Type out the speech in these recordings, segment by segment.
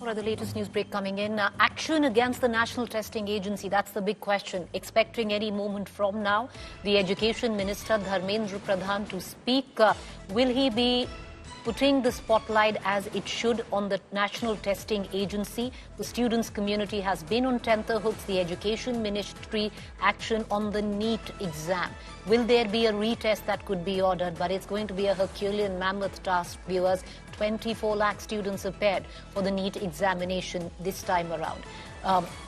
What are the latest news break coming in? Action against the National Testing Agency, that's the big question. Expecting any moment from now, the Education Minister Dharmendra Pradhan to speak. Will he be putting the spotlight as it should on the National Testing Agency? The students' community has been on tenterhooks. The Education Ministry action on the NEET exam. Will there be a retest that could be ordered? But it's going to be a Herculean mammoth task, viewers. 24 lakh students appeared for the NEET examination this time around.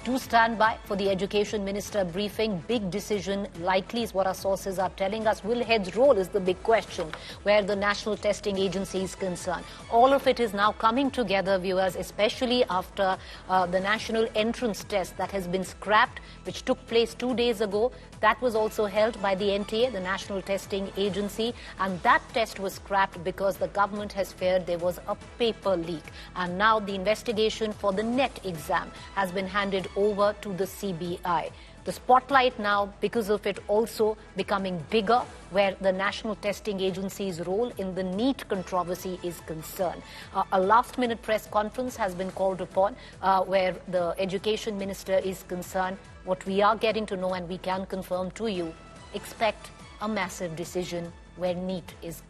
To stand by for the Education Minister briefing. Big decision likely is what our sources are telling us. Will heads roll is the big question where the National Testing Agency is concerned. All of it is now coming together, viewers, especially after the national entrance test that has been scrapped, which took place 2 days ago. That was also held by the NTA, the National Testing Agency, and that test was scrapped because the government has feared there was a paper leak. And now the investigation for the NET exam has been handed over to the CBI. The spotlight now, because of it also becoming bigger, where the National Testing Agency's role in the NEET controversy is concerned. A last-minute press conference has been called upon where the Education Minister is concerned. What we are getting to know, and we can confirm to you, expect a massive decision where NEET is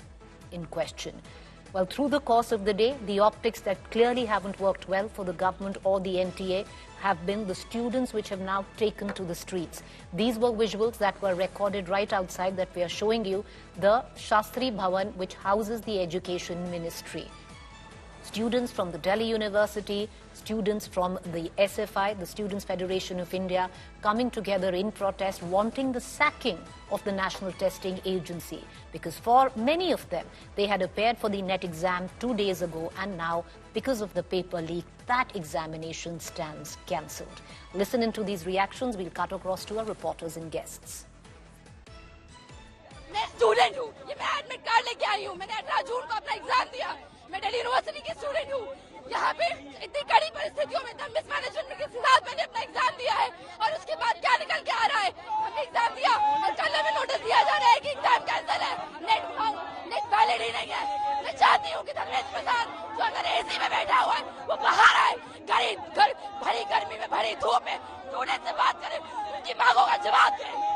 in question. Well, through the course of the day, the optics that clearly haven't worked well for the government or the NTA have been the students which have now taken to the streets. These were visuals that were recorded right outside that we are showing you, the Shastri Bhavan, which houses the Education Ministry. Students from the Delhi University, students from the SFI, the Students' Federation of India, coming together in protest, wanting the sacking of the National Testing Agency. Because for many of them, they had appeared for the NET exam 2 days ago, and now, because of the paper leak, that examination stands cancelled. Listen into these reactions. We'll cut across to our reporters and guests. मैं student हूँ, ये मैं admit card लेके आई हूँ। मैंने 18 जून को अपना exam दिया। मैं दिल्ली यूनिवर्सिटी की स्टूडेंट हूँ। यहाँ पे इतनी कड़ी परिस्थितियों में मिसमैनेजमेंट के साथ मैंने अपना एग्जाम दिया है, और उसके बाद क्या निकल के आ रहा है? हमने एग्जाम दिया और कल हमें नोटिस दिया जा रहा है कि एग्जाम कैंसिल है, नेट वैलिड ही नहीं है। मैं चाहती हूँ कि धर्मेंद्र प्रधान, जो अगर एसी में बैठा हुआ है, वो बाहर आए, भरी गर्मी में, भरी धूप में स्टूडेंट से बात करें, उनकी मांगों का जवाब दें।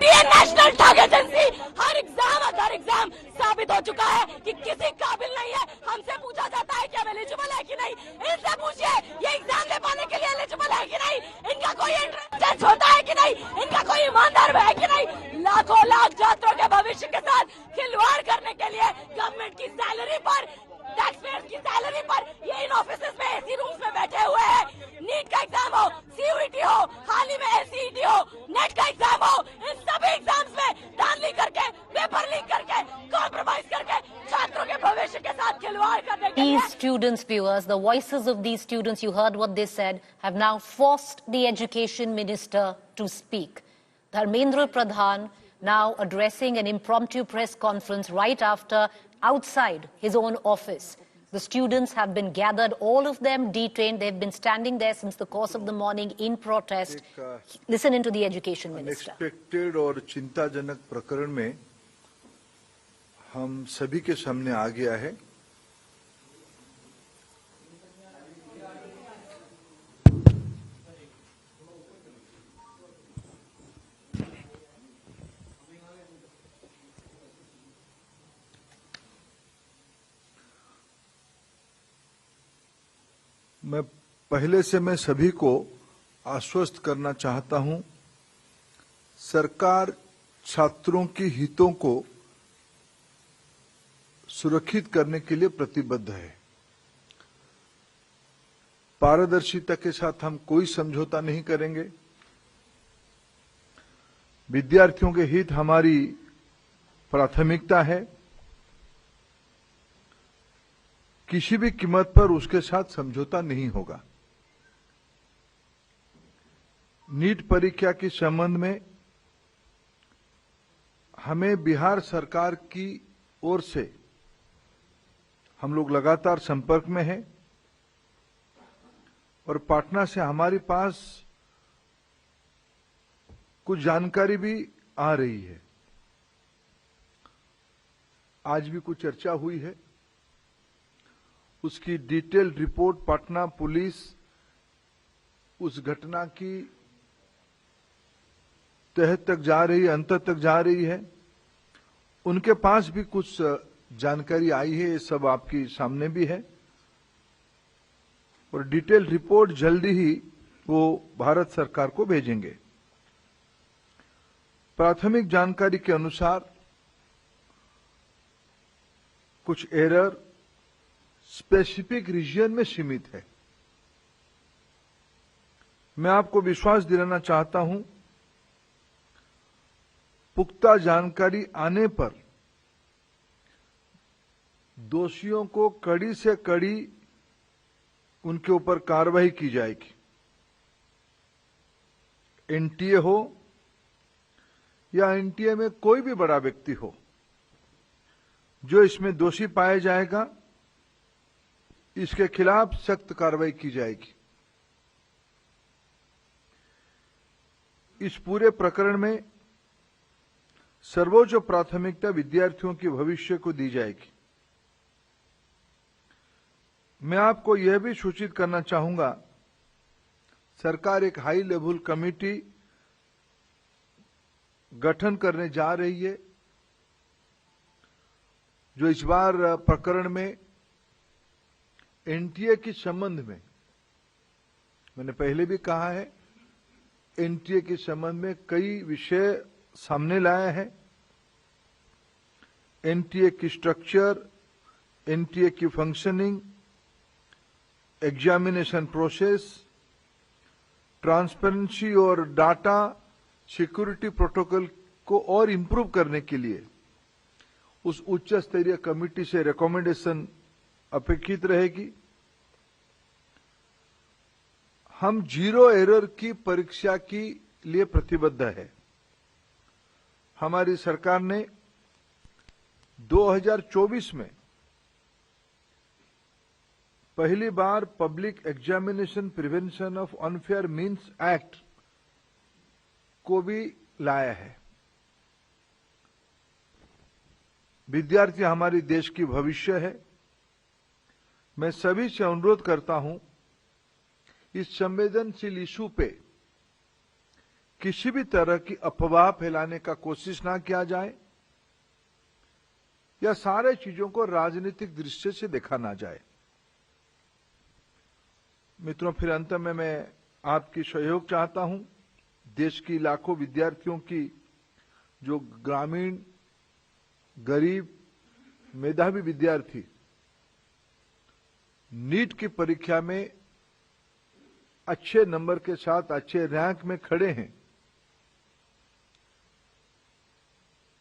नेशनल ठग एजेंसी हर एग्जाम साबित हो चुका है कि किसी काबिल नहीं है। हमसे पूछा जाता है कि हम एलिजिबल है कि नहीं। इनसे पूछिए ये एग्जाम दे पाने के लिए एलिजिबल है कि नहीं, इनका कोई इंटरेस्ट होता है कि नहीं, इनका कोई ईमानदार है कि नहीं। लाखों लाख छात्रों के भविष्य के साथ खिलवाड़ करने के लिए गवर्नमेंट की सैलरी पर, टैक्स पेयर्स की सैलरी पर ये इन ऑफिसेस में, एसी रूम्स में बैठे हुए हैं। नीट का एग्जाम हो, सीयूईटी हो, हाल ही में एसईटी हो, नेट का एग्जाम हो, इन सभी एग्जाम्स में धांधली करके, पेपर लीक करके, कॉम्प्रोमाइज करके छात्रों के भविष्य के साथ खिलवाड़ करने के लिए। These students, viewers, the voices of these students, you heard what they said, have now forced the Education Minister to speak. Dharmendra Pradhan now addressing an impromptu press conference right after outside his own office. The students have been gathered, all of them detained. They've been standing there since the course of the morning in protest. Listen into the Education Minister. Unexpected और चिंताजनक प्रकरण में हम सभी के सामने आ गया है। मैं पहले से मैं सभी को आश्वस्त करना चाहता हूं, सरकार छात्रों के हितों को सुरक्षित करने के लिए प्रतिबद्ध है। पारदर्शिता के साथ हम कोई समझौता नहीं करेंगे। विद्यार्थियों के हित हमारी प्राथमिकता है। किसी भी कीमत पर उसके साथ समझौता नहीं होगा। नीट परीक्षा के संबंध में हमें बिहार सरकार की ओर से हम लोग लगातार संपर्क में हैं, और पटना से हमारे पास कुछ जानकारी भी आ रही है। आज भी कुछ चर्चा हुई है उसकी डिटेल्ड रिपोर्ट पटना पुलिस उस घटना की तह तक जा रही है, अंत तक जा रही है। उनके पास भी कुछ जानकारी आई है, ये सब आपकी सामने भी है और डिटेल रिपोर्ट जल्दी ही वो भारत सरकार को भेजेंगे। प्राथमिक जानकारी के अनुसार कुछ एरर स्पेसिफिक रीजन में सीमित है। मैं आपको विश्वास दिलाना चाहता हूं, पुख्ता जानकारी आने पर दोषियों को कड़ी से कड़ी उनके ऊपर कार्रवाई की जाएगी। एनटीए हो या एनटीए में कोई भी बड़ा व्यक्ति हो, जो इसमें दोषी पाया जाएगा, इसके खिलाफ सख्त कार्रवाई की जाएगी। इस पूरे प्रकरण में सर्वोच्च प्राथमिकता विद्यार्थियों के भविष्य को दी जाएगी। मैं आपको यह भी सूचित करना चाहूंगा, सरकार एक हाई लेवल कमेटी गठन करने जा रही है, जो इस बार प्रकरण में एनटीए के संबंध में, मैंने पहले भी कहा है, एनटीए के संबंध में कई विषय सामने लाया है। एनटीए की स्ट्रक्चर, एनटीए की फंक्शनिंग, एग्जामिनेशन प्रोसेस, ट्रांसपेरेंसी और डाटा सिक्योरिटी प्रोटोकॉल को और इंप्रूव करने के लिए उस उच्च स्तरीय कमेटी से रिकमेंडेशन अपेक्षित रहेगी। हम जीरो एरर की परीक्षा के लिए प्रतिबद्ध है। हमारी सरकार ने 2024 में पहली बार public examination prevention of unfair means act को भी लाया है। विद्यार्थी हमारे देश की भविष्य है। मैं सभी से अनुरोध करता हूं, इस संवेदनशील इशू पे किसी भी तरह की अफवाह फैलाने का कोशिश ना किया जाए या सारे चीजों को राजनीतिक दृष्टि से देखा ना जाए। मित्रों, फिर अंत में मैं आपकी सहयोग चाहता हूं। देश की लाखों विद्यार्थियों की, जो ग्रामीण, गरीब, मेधावी विद्यार्थी नीट की परीक्षा में अच्छे नंबर के साथ अच्छे रैंक में खड़े हैं,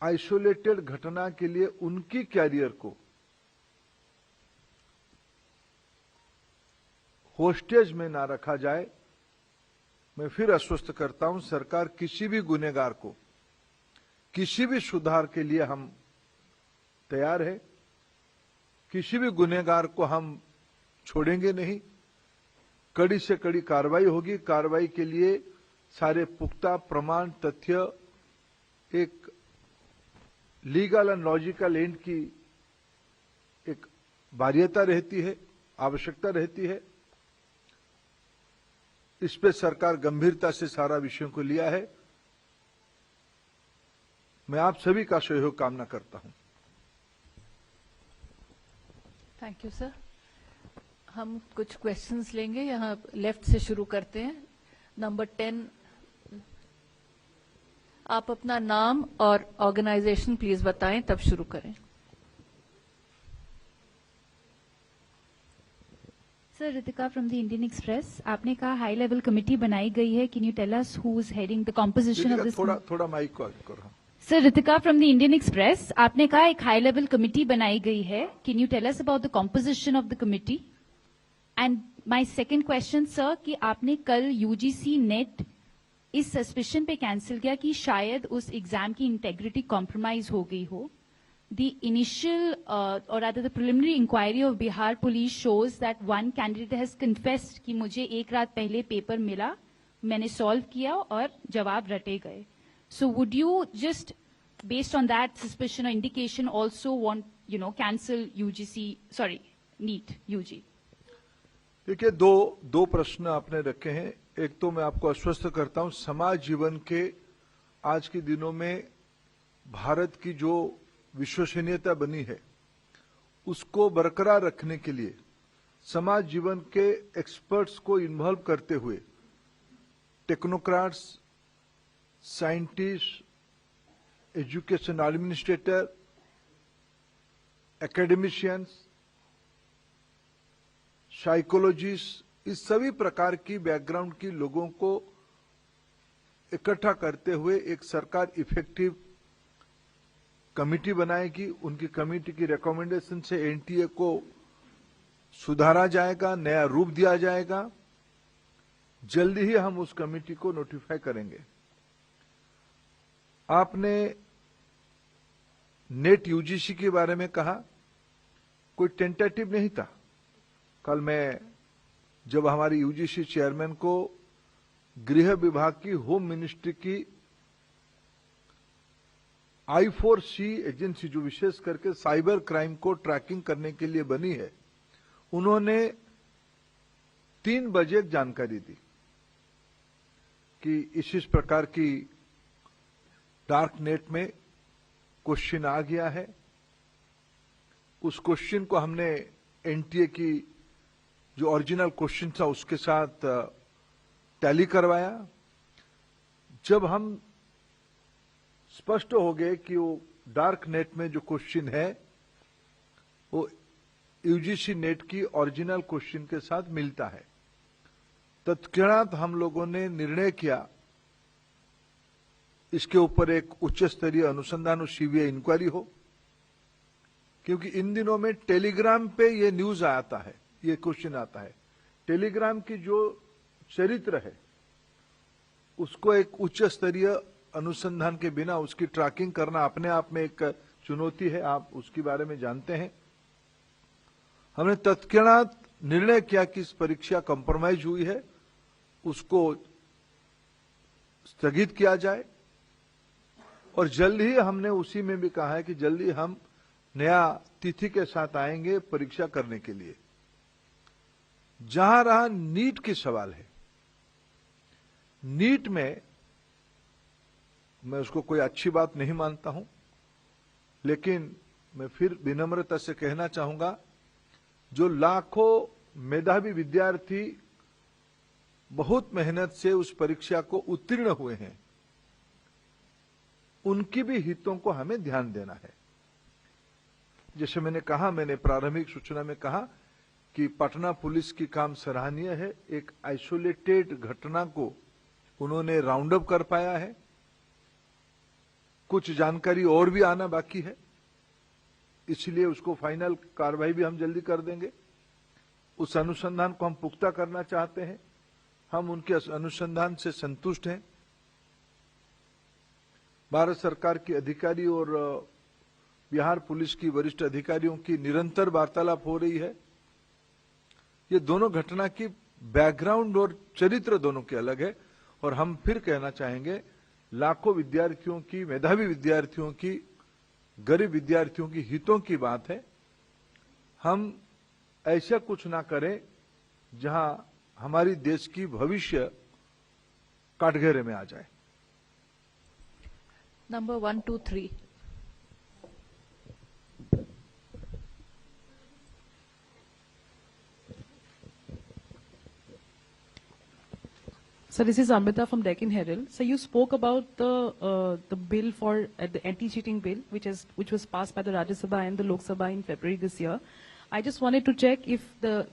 आइसोलेटेड घटना के लिए उनकी कैरियर को होस्टेज में ना रखा जाए। मैं फिर आश्वस्त करता हूं, सरकार किसी भी गुनहगार को, किसी भी सुधार के लिए हम तैयार है। किसी भी गुनहगार को हम छोड़ेंगे नहीं। कड़ी से कड़ी कार्रवाई होगी। कार्रवाई के लिए सारे पुख्ता प्रमाण, तथ्य, एक लीगल एंड लॉजिकल एंड की एक बाध्यता रहती है, आवश्यकता रहती है। इस पे सरकार गंभीरता से सारा विषयों को लिया है। मैं आप सभी का सहयोग कामना करता हूं। Thank you sir. हम कुछ क्वेश्चंस लेंगे। यहाँ लेफ्ट से शुरू करते हैं। नंबर 10, आप अपना नाम और ऑर्गेनाइजेशन प्लीज बताएं, तब शुरू करें। Sir, Ritika from the Indian Express. आपने कहा हाई लेवल कमेटी बनाई गई है। Can you tell us who is heading the composition of this? थोड़ा माइक को करो। Sir, Ritika from the Indian Express. आपने कहा एक हाई लेवल कमेटी बनाई गई है। Can you tell us about the composition of the committee? And my second question sir, कि आपने कल यूजीसी नेट इस सस्पिशन पे कैंसिल किया कि शायद उस एग्जाम की इंटेग्रिटी कॉम्प्रोमाइज हो गई हो। The initial or rather the preliminary inquiry of Bihar police shows that one candidate has confessed कि मुझे एक रात पहले पेपर मिला, मैंने सॉल्व किया और जवाब रटे गए। So would you just based on that suspicion or indication also want, cancel UGC, sorry, NEET UG? देखिए, दो प्रश्न आपने रखे हैं। एक तो मैं आपको आश्वस्त करता हूं, समाज जीवन के आज के दिनों में भारत की जो विश्वसनीयता बनी है उसको बरकरार रखने के लिए समाज जीवन के एक्सपर्ट्स को इन्वॉल्व करते हुए technocrats, scientist, education administrator, academicians, psychologist, इस सभी प्रकार की बैकग्राउंड की लोगों को इकट्ठा करते हुए एक सरकार इफेक्टिव कमिटी बनाएगी। उनकी कमिटी की रिकमेंडेशन से एनटीए को सुधारा जाएगा, नया रूप दिया जाएगा। जल्दी ही हम उस कमिटी को नोटिफाई करेंगे। आपने नेट यूजीसी के बारे में कहा, कोई टेंटेटिव नहीं था। कल मैं जब हमारी यूजीसी चेयरमैन को गृह विभाग की, होम मिनिस्ट्री की I4C एजेंसी, जो विशेष करके साइबर क्राइम को ट्रैकिंग करने के लिए बनी है, उन्होंने 3 बजे जानकारी दी कि इस प्रकार की डार्क नेट में क्वेश्चन आ गया है। उस क्वेश्चन को हमने एनटीए की जो ओरिजिनल क्वेश्चन था उसके साथ टैली करवाया। जब हम स्पष्ट हो गए कि वो डार्क नेट में जो क्वेश्चन है वो यूजीसी नेट की ओरिजिनल क्वेश्चन के साथ मिलता है, तत्क्षणात हम लोगों ने निर्णय किया इसके ऊपर एक उच्च स्तरीय अनुसंधान और सीबीआई इंक्वायरी हो। क्योंकि इन दिनों में टेलीग्राम पे ये न्यूज आता है, ये क्वेश्चन आता है। टेलीग्राम की जो चरित्र है उसको एक उच्च स्तरीय अनुसंधान के बिना उसकी ट्रैकिंग करना अपने आप में एक चुनौती है, आप उसके बारे में जानते हैं। हमने तत्क्षणात निर्णय किया कि इस परीक्षा कंप्रोमाइज हुई है, उसको स्थगित किया जाए। और जल्द ही हमने उसी में भी कहा है कि जल्दी हम नया तिथि के साथ आएंगे परीक्षा करने के लिए। जहां रहा नीट की सवाल है, नीट में मैं उसको कोई अच्छी बात नहीं मानता हूं, लेकिन मैं फिर विनम्रता से कहना चाहूंगा, जो लाखों मेधावी विद्यार्थी बहुत मेहनत से उस परीक्षा को उत्तीर्ण हुए हैं, उनकी भी हितों को हमें ध्यान देना है। जैसे मैंने कहा, मैंने प्रारंभिक सूचना में कहा कि पटना पुलिस की काम सराहनीय है। एक आइसोलेटेड घटना को उन्होंने राउंड अप कर पाया है। कुछ जानकारी और भी आना बाकी है, इसलिए उसको फाइनल कार्रवाई भी हम जल्दी कर देंगे। उस अनुसंधान को हम पुख्ता करना चाहते हैं, हम उनके अनुसंधान से संतुष्ट हैं। भारत सरकार के अधिकारी और बिहार पुलिस की वरिष्ठ अधिकारियों की निरंतर वार्तालाप हो रही है। ये दोनों घटना की बैकग्राउंड और चरित्र दोनों के अलग है, और हम फिर कहना चाहेंगे, लाखों विद्यार्थियों की, मेधावी विद्यार्थियों की, गरीब विद्यार्थियों की हितों की बात है। हम ऐसा कुछ ना करें जहां हमारी देश की भविष्य काटघरे में आ जाए। Number 1, 2, 3. So this is Amrita from Deccan Herald. So you spoke about the bill for the anti-cheating bill, which was passed by the Rajya Sabha and the Lok Sabha in February this year. I just wanted to check if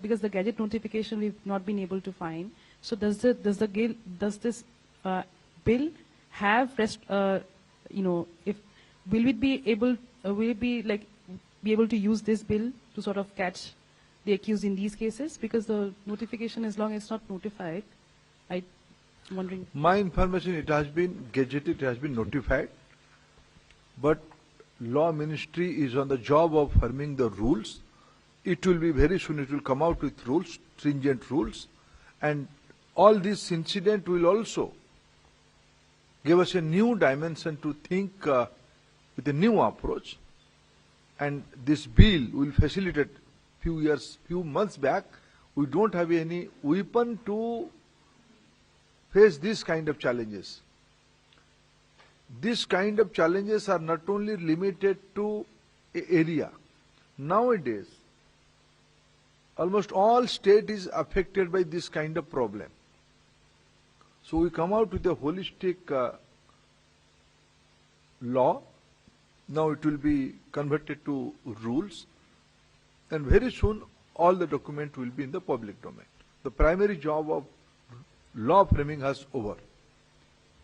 because the gadget notification we've not been able to find. So does this bill have if will it be able to use this bill to sort of catch the accused in these cases? Because the notification, as long as it's not notified, I'm wondering. My information, it has been gazetted, it has been notified, but law ministry is on the job of forming the rules. It will be very soon, it will come out with rules, stringent rules, and all this incident will also give us a new dimension to think with a new approach, and this bill will facilitate few months back, we don't have any weapon to face this kind of challenges. These kind of challenges are not only limited to an area. Nowadays, almost all state is affected by this kind of problem. So we come out with a holistic law. Now it will be converted to rules, and very soon all the document will be in the public domain. The primary job of law framing has over.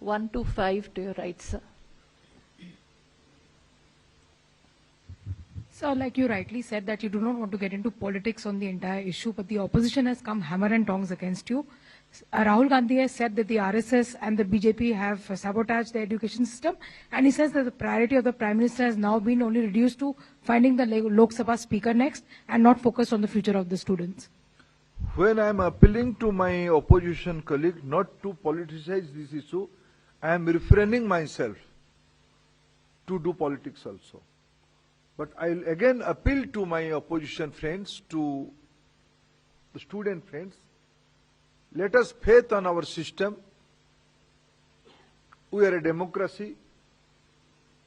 1 to 5 to your right, sir. So, like you rightly said, that you do not want to get into politics on the entire issue, but the opposition has come hammer and tongs against you. Rahul Gandhi has said that the RSS and the BJP have sabotaged the education system, and he says that the priority of the Prime Minister has now been only reduced to finding the Lok Sabha speaker next and not focused on the future of the students. When I am appealing to my opposition colleague not to politicize this issue, I am refraining myself to do politics also. But I will again appeal to my opposition friends, to the student friends, let us faith on our system. We are a democracy.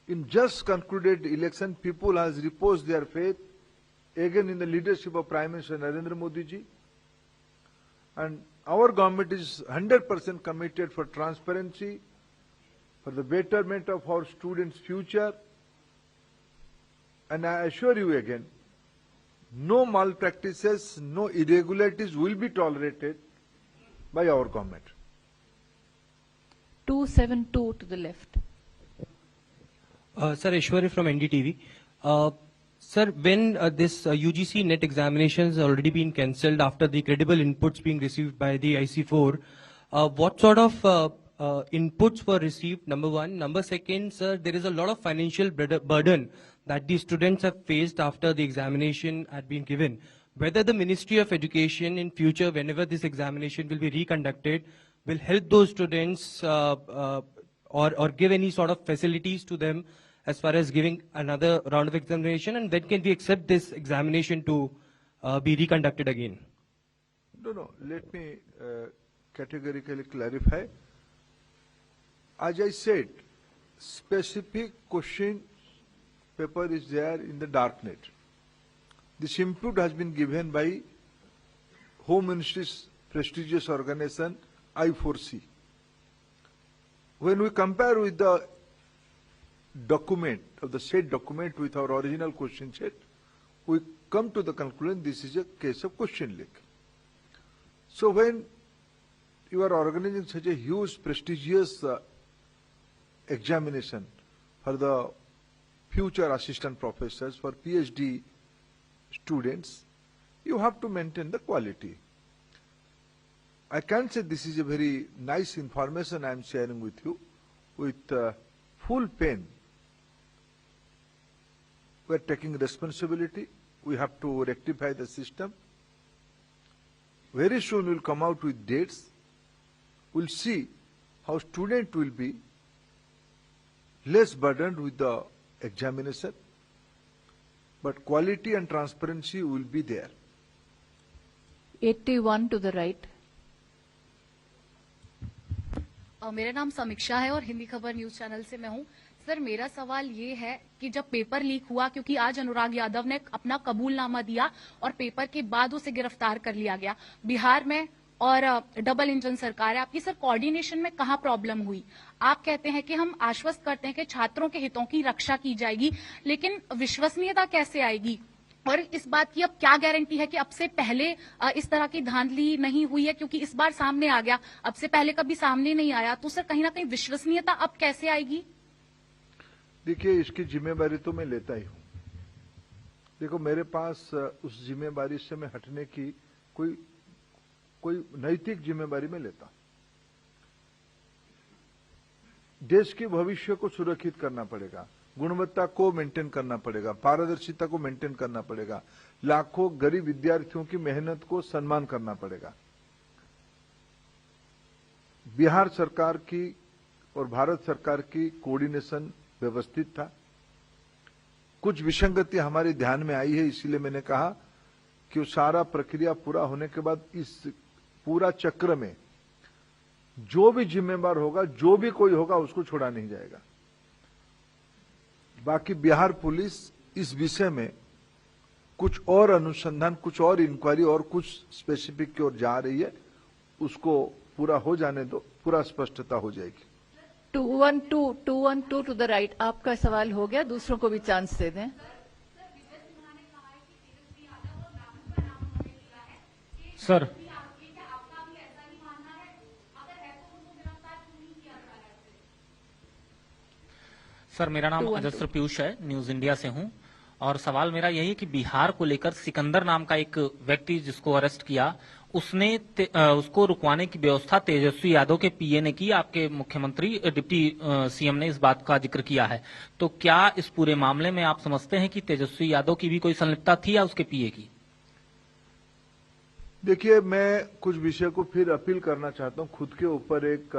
In just concluded election, people has reposed their faith again in the leadership of Prime Minister Narendra Modi ji. And our government is 100% committed for transparency, for the betterment of our students' future. And I assure you again, no malpractices, no irregularities will be tolerated by our government. 272 to the left. Sir, Ishwari from NDTV. Sir, when this UGC NET examinations have already been cancelled after the credible inputs being received by the IC4, what sort of inputs were received, number one? Number second, sir, there is a lot of financial burden that the students have faced after the examination had been given. Whether the Ministry of Education in future, whenever this examination will be reconducted, will help those students or give any sort of facilities to them as far as giving another round of examination, and when can we accept this examination to be reconducted again? No, let me categorically clarify. As I said, specific question paper is there in the darknet. This input has been given by Home Ministry's prestigious organization I4C. When we compare with the document of the set document with our original question set, we come to the conclusion this is a case of question leak. So when you are organizing such a huge prestigious examination for the future assistant professors, for PhD students, you have to maintain the quality. I can't say this is a very nice information I am sharing with you with full pain. We are taking responsibility. We have to rectify the system. Very soon we'll come out with dates. We'll see how student will be less burdened with the examination, but quality and transparency will be there. 81 to the right. मेरा नाम समीक्षा है और हिंदी खबर news channel से मैं हूं। Sir, मेरा सवाल ये है कि जब पेपर लीक हुआ, क्योंकि आज अनुराग यादव ने अपना कबूलनामा दिया और पेपर के बाद उसे गिरफ्तार कर लिया गया, बिहार में और डबल इंजन सरकार है आपकी, सर कोऑर्डिनेशन में कहां प्रॉब्लम हुई? आप कहते हैं कि हम आश्वस्त करते हैं कि छात्रों के हितों की रक्षा की जाएगी, लेकिन विश्वसनीयता कैसे आएगी? और इस बात की अब क्या गारंटी है कि अब से पहले इस तरह की धांधली नहीं हुई है? क्योंकि इस बार सामने आ गया, अब से पहले कभी सामने नहीं आया, तो सर कहीं ना कहीं विश्वसनीयता अब कैसे आएगी? देखिए, इसकी जिम्मेवारी तो मैं लेता ही हूं। देखो, मेरे पास उस जिम्मेवारी से मैं हटने की कोई नैतिक जिम्मेवारी में लेता। देश के भविष्य को सुरक्षित करना पड़ेगा, गुणवत्ता को मेंटेन करना पड़ेगा, पारदर्शिता को मेंटेन करना पड़ेगा, लाखों गरीब विद्यार्थियों की मेहनत को सम्मान करना पड़ेगा। बिहार सरकार की और भारत सरकार की कोऑर्डिनेशन व्यवस्थित था। कुछ विसंगति हमारे ध्यान में आई है, इसीलिए मैंने कहा कि सारा प्रक्रिया पूरा होने के बाद इस पूरा चक्र में जो भी जिम्मेदार होगा, जो भी कोई होगा, उसको छोड़ा नहीं जाएगा। बाकी बिहार पुलिस इस विषय में कुछ और अनुसंधान, कुछ और इंक्वायरी और कुछ स्पेसिफिक की ओर जा रही है। उसको पूरा हो जाने दो, पूरा स्पष्टता हो जाएगी। 212 टू द राइट, आपका सवाल हो गया, दूसरों को भी चांस दे दें। सर सर मेरा नाम अजस्र पीयूष है, न्यूज इंडिया से हूं, और सवाल मेरा यही है कि बिहार को लेकर सिकंदर नाम का एक व्यक्ति जिसको अरेस्ट किया, उसने उसको रुकवाने की व्यवस्था तेजस्वी यादव के पीए ने की। आपके मुख्यमंत्री डिप्टी सीएम ने इस बात का जिक्र किया है। तो क्या इस पूरे मामले में आप समझते हैं कि तेजस्वी यादव की भी कोई संलिप्तता थी या उसके पीए की? देखिए, मैं कुछ विषय को फिर अपील करना चाहता हूं, खुद के ऊपर एक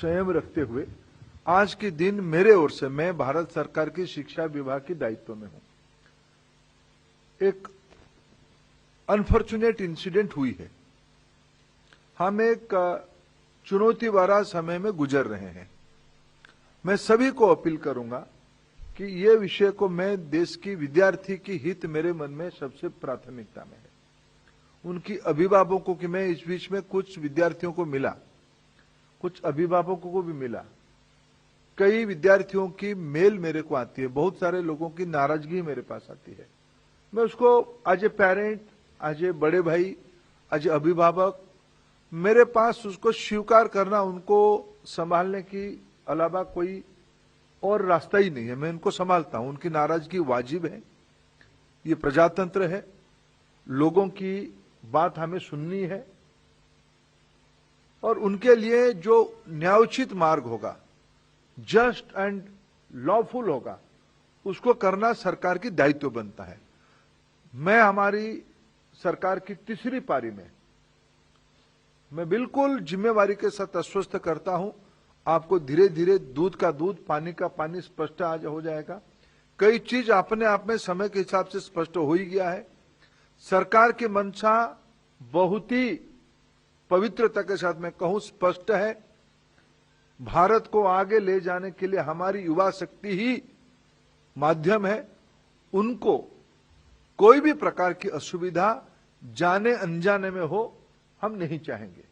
संयम रखते हुए। आज के दिन मेरे ओर से, मैं भारत सरकार की शिक्षा विभाग के दायित्व में हूं। एक अनफॉर्चुनेट इंसिडेंट हुई है। हम एक चुनौती भरा समय में गुजर रहे हैं। मैं सभी को अपील करूंगा कि ये विषय को, मैं देश की विद्यार्थी की हित मेरे मन में सबसे प्राथमिकता में है। उनकी अभिभावकों की, मैं इस बीच में कुछ विद्यार्थियों को मिला, कुछ अभिभावकों को भी मिला। कई विद्यार्थियों की मेल मेरे को आती है, बहुत सारे लोगों की नाराजगी मेरे पास आती है। मैं उसको as a parent, as a बड़े भाई, एज ए अभिभावक, मेरे पास उसको स्वीकार करना, उनको संभालने की अलावा कोई और रास्ता ही नहीं है। मैं उनको संभालता हूं। उनकी नाराजगी वाजिब है, ये प्रजातंत्र है, लोगों की बात हमें सुननी है, और उनके लिए जो न्यायोचित मार्ग होगा, जस्ट एंड लॉफुल होगा, उसको करना सरकार की दायित्व बनता है। मैं हमारी सरकार की तीसरी पारी में मैं बिल्कुल जिम्मेवारी के साथ आश्वस्त करता हूं, आपको धीरे धीरे दूध का दूध, पानी का पानी स्पष्ट आज हो जाएगा। कई चीज अपने आप में समय के हिसाब से स्पष्ट हो ही गया है। सरकार की मंशा बहुत ही पवित्रता के साथ मैं कहूं स्पष्ट है। भारत को आगे ले जाने के लिए हमारी युवा शक्ति ही माध्यम है। उनको कोई भी प्रकार की असुविधा जाने अनजाने में हो, हम नहीं चाहेंगे।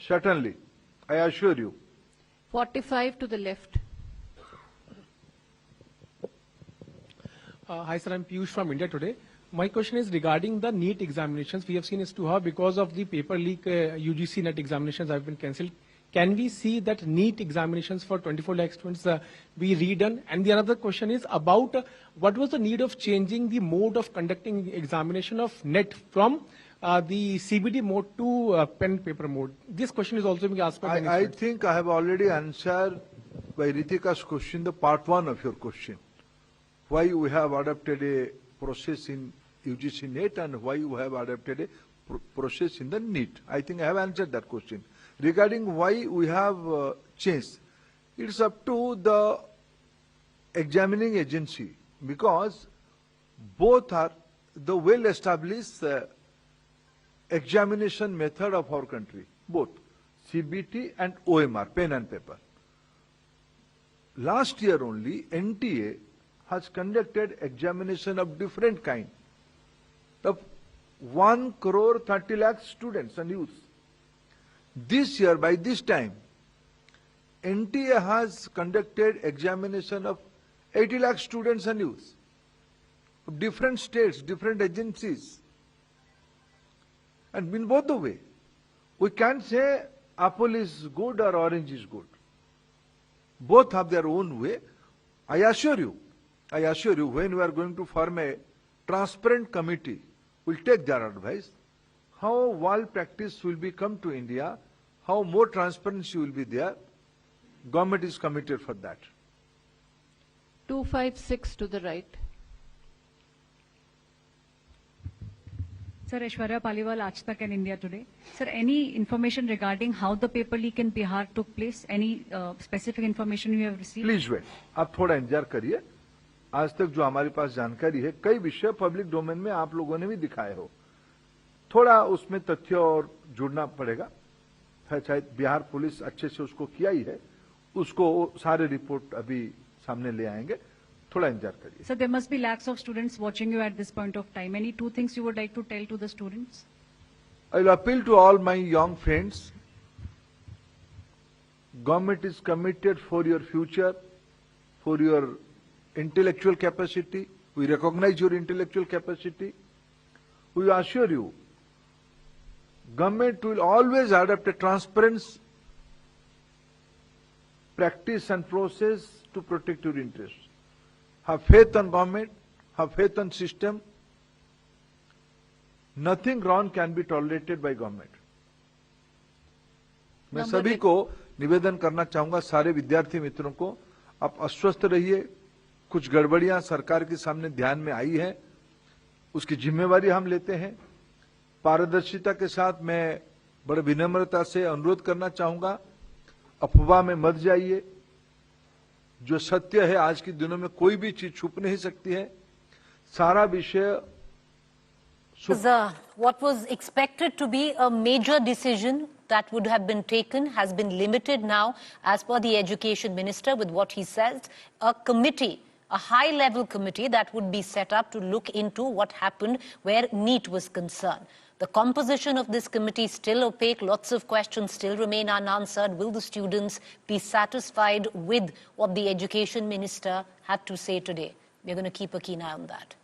Certainly, I assure you. 45 to the left. Hi sir, I'm Piyush from India Today. My question is regarding the NEET examinations. We have seen as to how because of the paper leak, UGC NET examinations have been cancelled. Can we see that NEET examinations for 24 lakh students be redone? And the another question is about what was the need of changing the mode of conducting examination of NET from the CBD mode to pen paper mode? This question is also being asked by many I students. think I have already answered by Ritika's question, the part one of your question. Why we have adopted a process in UGC NET and why we have adopted a process in the NEET. I think I have answered that question. Regarding why we have changed, it's up to the examining agency, because both are the well-established examination method of our country, both CBT and OMR, pen and paper. Last year only, NTA has conducted examination of different kind of 1 crore 30 lakh students and youth. This year, by this time, NTA has conducted examination of 80 lakh students and youth of different states, different agencies. And in both the way, we can't say apple is good or orange is good. Both have their own way. I assure you, when we are going to form a transparent committee, we'll take their advice. How wall practice will come to India, how more transparency will be there. Government is committed for that. 256 to the right. Sir, Aishwarya Paliwal, Aaj Tak and India Today. Sir, any information regarding how the paper leak in Bihar took place? Any specific information you have received? Please wait, आप थोड़ा इंतजार करिए। आज तक जो हमारे पास जानकारी है, कई विषय पब्लिक डोमेन में आप लोगों ने भी दिखाए हो, थोड़ा उसमें तथ्य और जुड़ना पड़ेगा। शायद बिहार पुलिस अच्छे से उसको किया ही है, उसको सारे रिपोर्ट अभी सामने ले आएंगे, थोड़ा इंतजार करिए। So there must be lakhs of students watching you at this point of time. Any two things you would like to tell to the students? I will appeal to all my young friends. Government is committed for your future, for your intellectual capacity. We recognize your intellectual capacity. We assure you, government will always adopt a transparent practice and process to protect your interests. Have faith on government, have faith on system. Nothing wrong can be tolerated by government. मैं सभी को निवेदन करना चाहूंगा, सारे विद्यार्थी मित्रों को, आप अस्वस्थ रहिए। कुछ गड़बड़ियां सरकार के सामने ध्यान में आई है, उसकी जिम्मेवारी हम लेते हैं। पारदर्शिता के साथ मैं बड़े विनम्रता से अनुरोध करना चाहूंगा, अफवाह में मत जाइए। जो सत्य है, आज के दिनों में कोई भी चीज छुप नहीं सकती है। सारा विषय what was expected to be a major decision that would have been taken has been limited now, as per the education minister, with what he says, a committee, a high-level committee that would be set up to look into what happened where NEET was concerned. The composition of this committee is still opaque. Lots of questions still remain unanswered. Will the students be satisfied with what the education minister had to say today? We're going to keep a keen eye on that.